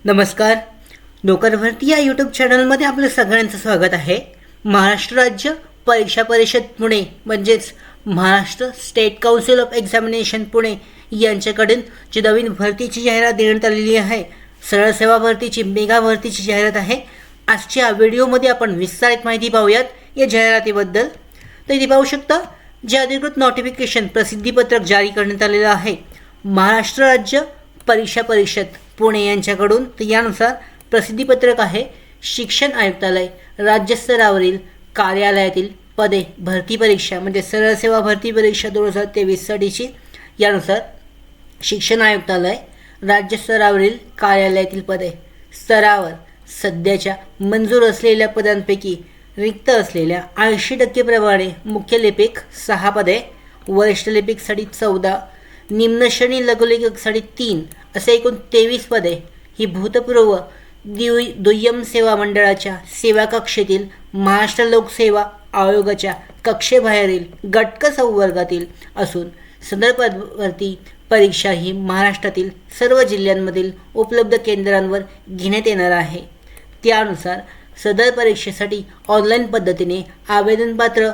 नमस्कार. नोकर भरती या यूट्यूब चॅनलमध्ये आपलं सगळ्यांचं स्वागत आहे. महाराष्ट्र राज्य परीक्षा परिषद पुणे म्हणजेच Maharashtra state council of examination Pune यांच्याकडून जी नवीन भरतीची जाहिरात देण्यात आलेली आहे, सरळ सेवा भरतीची मेगा भरतीची जाहिरात आहे. आजच्या व्हिडिओमध्ये आपण विस्तारित माहिती पाहूयात या जाहिरातीबद्दल. तर इथे पाहू शकता जे अधिकृत नोटिफिकेशन प्रसिद्धीपत्रक जारी करण्यात आलेलं आहे महाराष्ट्र राज्य परीक्षा परिषद पुणे यांच्याकडून. तर यानुसार प्रसिद्धीपत्रक आहे शिक्षण आयुक्तालय राज्य स्तरावरील कार्यालयातील पदे भरती परीक्षा म्हणजे सरळ सेवा भरती परीक्षा 2023साठीची. यानुसार शिक्षण आयुक्तालय राज्य स्तरावरील कार्यालयातील पदे स्तरावर सध्याच्या मंजूर असलेल्या पदांपैकी रिक्त असलेल्या 80% प्रमाणे मुख्य लिपिक 6 पदे, वरिष्ठ लिपिकसाठी 14, निम्न श्रेणी लघुलेखकसाठी 3 असे एकूण 23 पदे ही भूतपूर्व दुय्यम सेवा मंडळाच्या सेवा कक्षेतील महाराष्ट्र लोकसेवा आयोगाच्या कक्षेबाहेरील गटक संवर्गातील असून सदर भरती परीक्षा ही महाराष्ट्रातील सर्व जिल्ह्यांमधील उपलब्ध केंद्रांवर घेण्यात येणार आहे. त्यानुसार सदर परीक्षेसाठी ऑनलाईन पद्धतीने आवेदनपात्र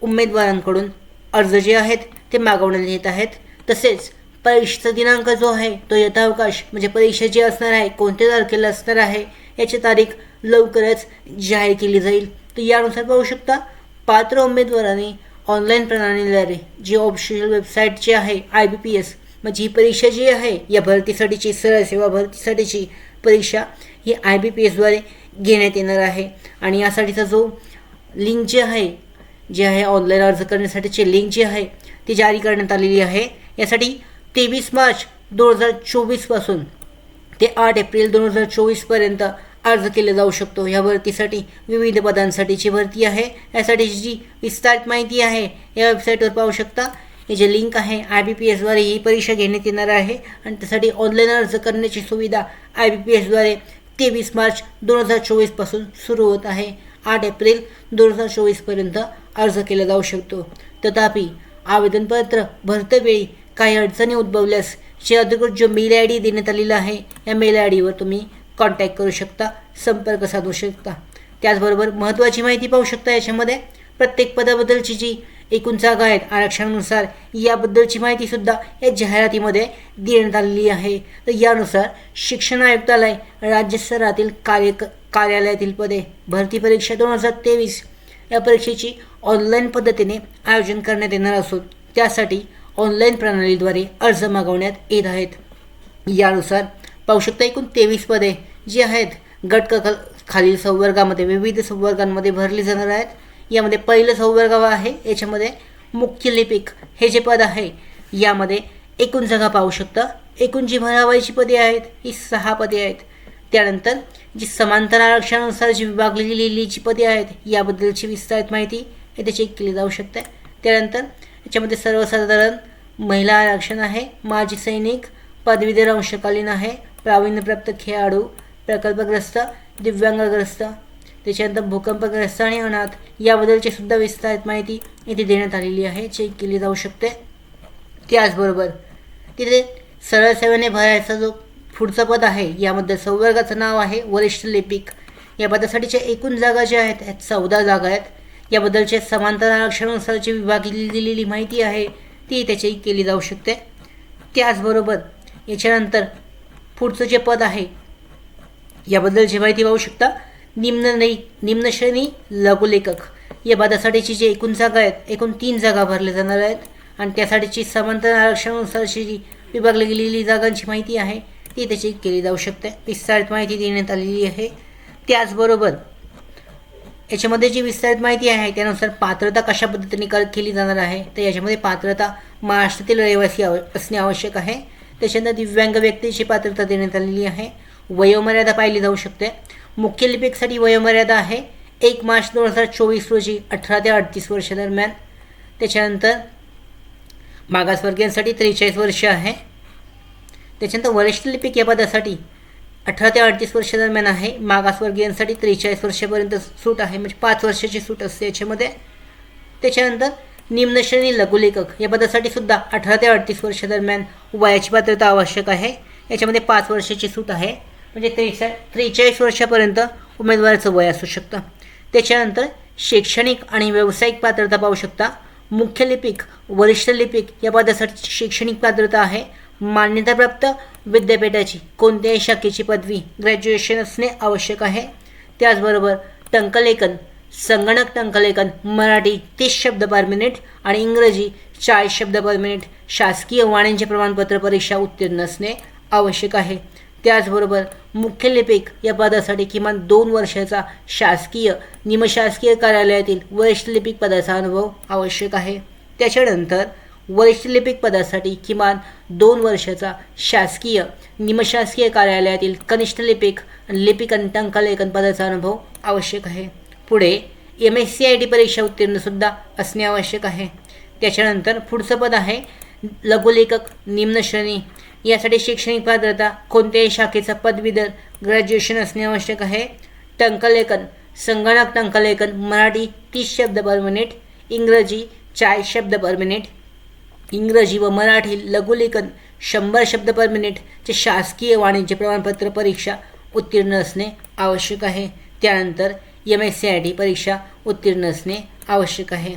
उमेदवारांकडून अर्ज जे आहेत ते मागवण्यात येत आहेत. तसेच परीक्षेचा दिनांक जो आहे तो यथावकाश म्हणजे परीक्षा जी असणार आहे कोणत्या तारखेला असणार आहे याची तारीख लवकरच जाहीर केली जाईल. तर यानुसार पाहू शकता पात्र उमेदवारांनी ऑनलाईन प्रणालीद्वारे जी ऑफिशियल वेबसाईट जी आहे IBPS म्हणजे ही परीक्षा जी आहे या भरतीसाठीची सरळ सेवा भरतीसाठीची परीक्षा ही IBPSद्वारे घेण्यात येणार आहे. आणि यासाठीचा जो लिंक जे आहे ऑनलाईन अर्ज करण्यासाठीची लिंक जी आहे ती जारी करण्यात आलेली आहे. यासाठी 23 मार्च 2024 पासून ते 8 एप्रिल 2024 पर्यंत अर्ज केला जाऊ शकतो. या भरतीसाठी विविध पदांसाठीची भरती आहे. यासाठीची जी विस्तारित माहिती आहे या वेबसाईटवर पाहू शकता. हे जे लिंक आहे IBPSद्वारे ही परीक्षा घेण्यात येणार आहे आणि त्यासाठी ऑनलाईन अर्ज करण्याची सुविधा IBPSद्वारे 23 मार्च 2024 पासून सुरू होत आहे. 8 एप्रिल 2024 पर्यंत अर्ज केला जाऊ शकतो. तथापि आवेदनपत्र भरतेवेळी काही अडचणी उद्भवल्यास जे अधिकृत जो मेल ID देण्यात आलेला आहे या मेल IDवर तुम्ही कॉन्टॅक्ट करू शकता, संपर्क साधू शकता. त्याचबरोबर महत्त्वाची माहिती पाहू शकता याच्यामध्ये प्रत्येक पदाबद्दलची जी एकूण जागा आहेत आरक्षणानुसार याबद्दलची माहितीसुद्धा या जाहिरातीमध्ये देण्यात आलेली आहे. तर यानुसार शिक्षण आयुक्तालय राज्य स्तरातील कार्यालयातील पदे भरती परीक्षा 2023 या परीक्षेची ऑनलाईन पद्धतीने आयोजन करण्यात येणार असून त्यासाठी ऑनलाईन प्रणालीद्वारे अर्ज मागवण्यात येत आहेत. यानुसार पाहू शकता एकूण 23 पदे जी आहेत गट खालील संवर्गामध्ये विविध संवर्गांमध्ये भरली जाणार आहेत. यामध्ये पहिलं संवर्ग आहे याच्यामध्ये मुख्य लिपिक हे जे पद आहे यामध्ये एकूण जागा पाहू शकता. एकूण जी भरावायची पदे आहेत ही 6 पदे आहेत. त्यानंतर जी समांतर आरक्षणानुसार जी विभागलेली जी पदे आहेत याबद्दलची विस्तारित माहिती येथे चेक केली जाऊ शकते. त्यानंतर याच्यामध्ये सर्वसाधारण महिला आरक्षण आहे, माजी सैनिक, पदवीधर अंशकालीन आहे, प्रावीण्यप्राप्त खेळाडू, प्रकल्पग्रस्त, दिव्यांगग्रस्त, त्याच्यानंतर भूकंपग्रस्त आणि अनाथ याबद्दलची सुद्धा विस्तारित माहिती इथे देण्यात आलेली आहे, चेक केली जाऊ शकते. त्याचबरोबर तिथे सरळ सेवेने भरायचा जो पुढचं पद आहे यामध्ये संवर्गाचं नाव आहे वरिष्ठ लिपिक. या पदासाठीच्या एकूण जागा ज्या आहेत ह्या 14 जागा आहेत. याबद्दलचे समांतर आरक्षणानुसारची विभागलेली दिलेली माहिती आहे ती त्याची केली जाऊ शकते. त्याचबरोबर याच्यानंतर पुढचं जे पद आहे याबद्दलची माहिती पाहू शकता. निम्न श्रेणी लघुलेखक या पदासाठीची जी एकूण जागा आहेत एकूण 3 जागा भरल्या जाणार आहेत आणि त्यासाठीची समांतर आरक्षणानुसारची जी विभागली गेलेली जागांची माहिती आहे ती त्याची केली जाऊ शकते. विस्तारित माहिती देण्यात आलेली आहे. त्याचबरोबर याच्यामध्ये जी विस्तारित माहिती आहे त्यानुसार पात्रता कशा पद्धतीने केली जाणार आहे तर याच्यामध्ये पात्रता महाराष्ट्रातील रहिवासी असणे आवश्यक आहे. त्याच्यानंतर दिव्यांग व्यक्तीची पात्रता देण्यात आलेली आहे. वयोमर्यादा पाहिली जाऊ शकते. मुख्य लिपिकसाठी वयोमर्यादा आहे 1 मार्च 2024 रोजी 18 ते 38 वर्ष दरम्यान. त्याच्यानंतर मागासवर्गीयांसाठी 43 वर्ष आहे. त्याच्यानंतर वरिष्ठ लिपिक या पदासाठी 18 ते 38 वर्ष दरम्यान आहे. मागासवर्गीयांसाठी 43 वर्षापर्यंत सूट आहे म्हणजे 5 वर्षाची सूट असते याच्यामध्ये. त्याच्यानंतर निम्न श्रेणी लघुलेखक या पदासाठी सुद्धा 18 ते 38 वर्ष दरम्यान वयाची पात्रता आवश्यक आहे. याच्यामध्ये 5 वर्षाची सूट आहे. म्हणजे 43 वर्षापर्यंत उमेदवाराचं वय असू शकतं. त्याच्यानंतर शैक्षणिक आणि व्यावसायिक पात्रता पाहू शकता. मुख्य लिपिक, वरिष्ठ लिपिक या पदासाठी शैक्षणिक पात्रता आहे मान्यताप्राप्त विद्यापीठाची कोणत्याही शाखेची पदवी ग्रॅज्युएशन असणे आवश्यक आहे. त्याचबरोबर टंकलेखन, संगणक टंकलेखन मराठी 30 शब्द पर मिनिट आणि इंग्रजी 40 शब्द पर मिनिट शासकीय वाणिज्य प्रमाणपत्र परीक्षा उत्तीर्ण असणे आवश्यक आहे. त्याचबरोबर मुख्य लिपिक या पदासाठी किमान 2 वर्षाचा शासकीय निमशासकीय कार्यालयातील वरिष्ठ लिपिक पदाचा अनुभव आवश्यक आहे. त्याच्यानंतर वरिष्ठ लिपिक पदासाठी किमान 2 वर्षाचा शासकीय निमशासकीय कार्यालयातील कनिष्ठ लिपिक आणि लिपिक आणि टंकलेखन पदाचा अनुभव आवश्यक आहे. पुढे MSCIT परीक्षा उत्तीर्णसुद्धा असणे आवश्यक आहे. त्याच्यानंतर पुढचं पद आहे लघुलेखक निम्न श्रेणी. यासाठी शैक्षणिक पात्रता कोणत्याही शाखेचा पदवीधर ग्रॅज्युएशन असणे आवश्यक आहे. टंकलेखन, संगणक टंकलेखन मराठी 30 शब्द पर मिनिट, इंग्रजी 40 शब्द पर मिनिट, इंग्रजी व मराठी लघुलेखन 100 शब्द पर मिनिटचे शासकीय वाणिज्य प्रमाणपत्र परीक्षा उत्तीर्ण असणे आवश्यक आहे. त्यानंतर MSCIT परीक्षा उत्तीर्ण असणे आवश्यक आहे.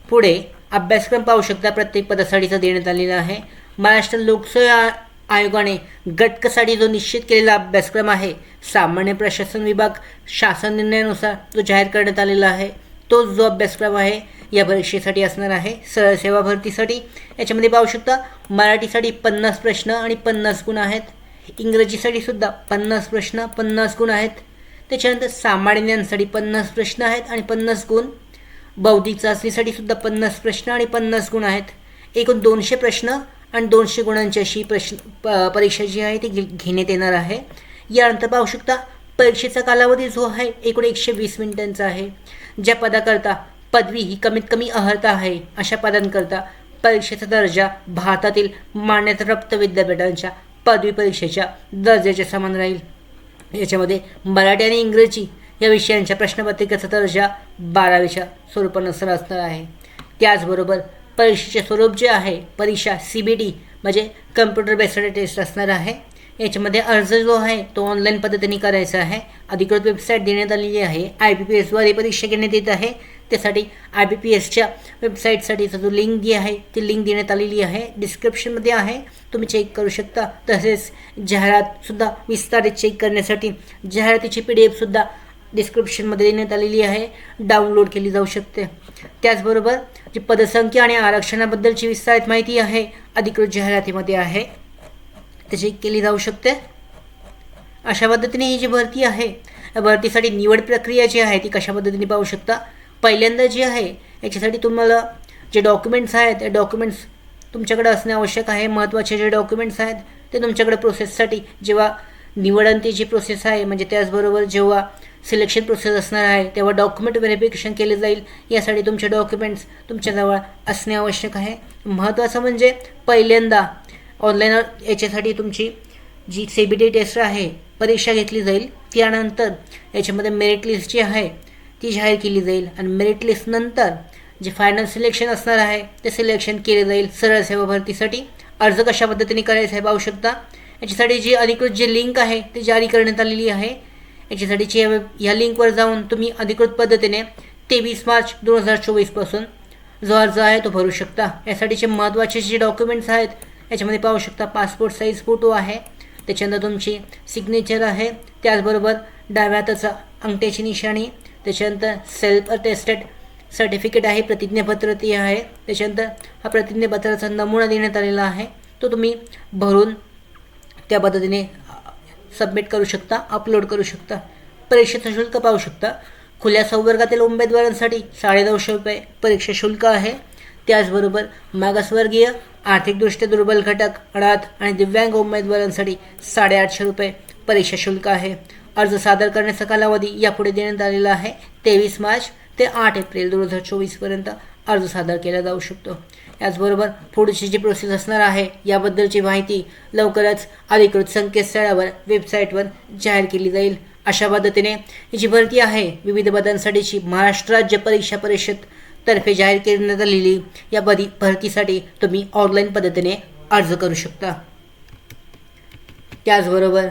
पुढे अभ्यासक्रम पाहू शकता प्रत्येक पदासाठीचा देण्यात आलेला आहे. महाराष्ट्र लोकसेवा आयोगाने गटकसाठी जो निश्चित केलेला अभ्यासक्रम आहे सामान्य प्रशासन विभाग शासन निर्णयानुसार जो जाहीर करण्यात आलेला आहे तो जो अभ्यासक्रम आहे या परीक्षेसाठी असणार आहे. सरळ सेवा भरतीसाठी याच्यामध्ये पाहू शकता मराठीसाठी 50 प्रश्न आणि 50 गुण आहेत. इंग्रजीसाठी सुद्धा 50 प्रश्न 50 गुण आहेत. त्याच्यानंतर सामान्य ज्ञानासाठी 50 प्रश्न आहेत आणि 50 गुण. बौद्धिक चाचणीसाठी सुद्धा 50 प्रश्न आणि 50 गुण आहेत. एकूण 200 प्रश्न आणि 200 गुणांची अशी परीक्षा जी आहे ती घेण्यात येणार आहे. यानंतर पाहू शकता परीक्षेचा कालावधी जो आहे एकूण 120 मिनिटांचा आहे. ज्या पदाकरता पदवी ही कमीत कमी अर्हता आहे अशा पदांकरता परीक्षेचा दर्जा भारतातील मान्यताप्राप्त विद्यापीठांच्या पदवी परीक्षेच्या दर्जाच्या समान राहील. याच्यामध्ये मराठी आणि इंग्रजी या विषयांच्या प्रश्नपत्रिकेचा दर्जा 12वीच्या स्वरूपानुसार असणार आहे. त्याचबरोबर परीक्षेचे स्वरूप जे आहे परीक्षा CBT म्हणजे कम्प्युटर बेस्ड टेस्ट असणार आहे. याच्यामध्ये अर्ज जो आहे तो ऑनलाईन पद्धतीने करायचा आहे. अधिकृत वेबसाईट देण्यात आलेली आहे. IBPSद्वारे परीक्षा घेण्यात येत आहे. त्यासाठी IBPSच्या वेबसाईटसाठीचा जो लिंक जी आहे ती लिंक देण्यात आलेली आहे, डिस्क्रिप्शनमध्ये आहे, तुम्ही चेक करू शकता. तसेच जाहिरातसुद्धा विस्तारित चेक करण्यासाठी जाहिरातीची PDF सुद्धा डिस्क्रिप्शनमध्ये देण्यात आलेली आहे, डाउनलोड केली जाऊ शकते. त्याचबरोबर जी पदसंख्या आणि आरक्षणाबद्दलची विस्तारित माहिती आहे अधिकृत जाहिरातीमध्ये आहे, ते चेक केली जाऊ शकते. अशा पद्धतीने ही जी भरती आहे या भरतीसाठी निवड प्रक्रिया जी आहे ती कशा पद्धतीने पाहू शकता. पहिल्यांदा जी आहे याच्यासाठी तुम्हाला जे डॉक्युमेंट्स आहेत ते डॉक्युमेंट्स तुमच्याकडे असणे आवश्यक आहे. महत्त्वाचे जे डॉक्युमेंट्स आहेत ते तुमच्याकडे प्रोसेससाठी जेव्हा निवडांची प्रोसेस आहे म्हणजे त्याचबरोबर जेव्हा सिलेक्शन प्रोसेस असणार आहे तेव्हा डॉक्युमेंट व्हेरिफिकेशन केले जाईल. यासाठी तुमचे डॉक्युमेंट्स तुमच्याजवळ असणे आवश्यक आहे. महत्त्वाचं म्हणजे पहिल्यांदा ऑनलाईन याच्यासाठी तुमची जी CBT टेस्ट आहे परीक्षा घेतली जाईल. त्यानंतर याच्यामध्ये मेरिट लिस्ट जी आहे ती जाहीर केली जाईल आणि मेरिट लिस्टनंतर जे फायनल सिलेक्शन असणार आहे ते सिलेक्शन केले जाईल. सरळ सेवा भरतीसाठी अर्ज कशा पद्धतीने करायचा आहे पाहू शकता. याच्यासाठी जी अधिकृत जी लिंक आहे ती जारी करण्यात आलेली आहे. याच्यासाठीची ह्या लिंकवर जाऊन तुम्ही अधिकृत पद्धतीने 23 मार्च 2024 पासून जो अर्ज आहे तो भरू शकता. यासाठीचे महत्त्वाचे जे डॉक्युमेंट्स आहेत याच्यामध्ये पाहू शकता पासपोर्ट साईज फोटो आहे, त्याच्यानंतर तुमची सिग्नेचर आहे, त्याचबरोबर डाव्या हाताचा अंगठ्याची निशाणी, त्याच्यानंतर सेल्फ अटेस्टेड सर्टिफिकेट आहे, प्रतिज्ञापत्र ती आहे. त्याच्यानंतर हा प्रतिज्ञापत्राचा नमुना देण्यात आलेला आहे तो तुम्ही भरून त्या पद्धतीने सबमिट करू शकता, अपलोड करू शकता. परीक्षेचं शुल्क पाहू शकता. खुल्या संवर्गातील उमेदवारांसाठी 950 रुपये परीक्षा शुल्क आहे. त्याचबरोबर मागासवर्गीय, आर्थिकदृष्ट्या दुर्बल घटक, अनाथ आणि दिव्यांग उमेदवारांसाठी 850 रुपये परीक्षा शुल्क आहे. अर्ज सादर करण्याचा कालावधी यापुढे देण्यात आलेला आहे. 23 मार्च ते 8 एप्रिल 2024 पर्यंत अर्ज सादर केला जाऊ शकतो. याचबरोबर पुढची जी प्रोसेस असणार आहे याबद्दलची माहिती लवकरच अधिकृत संकेतस्थळावर वेबसाईटवर जाहीर केली जाईल. अशा पद्धतीने ही जी भरती आहे विविध पदांसाठीची महाराष्ट्र राज्य परीक्षा परिषद तर्फे जाहीर करण्यात आलेली या भरतीसाठी तुम्ही ऑनलाईन पद्धतीने अर्ज करू शकता. त्याचबरोबर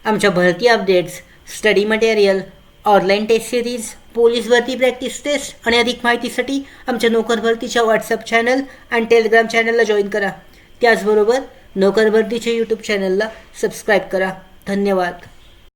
आमच्या भरती updates, study material, online test series, police भरती प्रॅक्टिस टेस्ट आणि अधिक माहितीसाठी आमच्या नोकर भरतीच्या व्हॉट्सअप चॅनल आणि टेलिग्राम चॅनलला जॉईन करा. त्याचबरोबर नोकर भरतीच्या यूट्यूब चॅनलला सबस्क्राईब करा. धन्यवाद.